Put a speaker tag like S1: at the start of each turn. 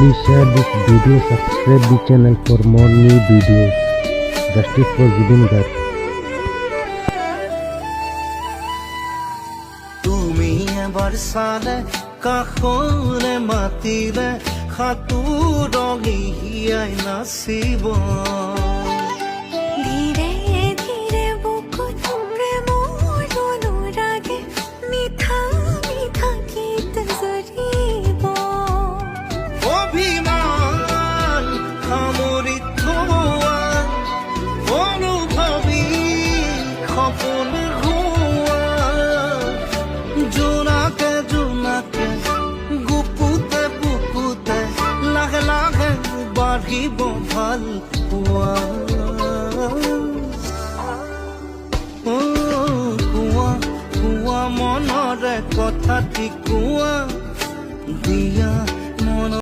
S1: Please share this video, subscribe the channel for more new videos. Justice for Zubin Garg.
S2: তুমি এবার সালে কাখনে মাতিলে খাতুরগি হিয়াই নাচিব
S3: ধীরে ধীরে বুকুত প্রেম অনুরাগে মিঠা মিঠা গীত জুৰিব
S2: অভিমান সামৰি থোৱা অনুভৱী সপোন হোৱা জোনাকে জোনাকে গুপুতে বুকুতে লাহে লাহে বাঢ়িব ভাল পোৱা কোৱা মনৰে কথাটি কোৱা দিয়া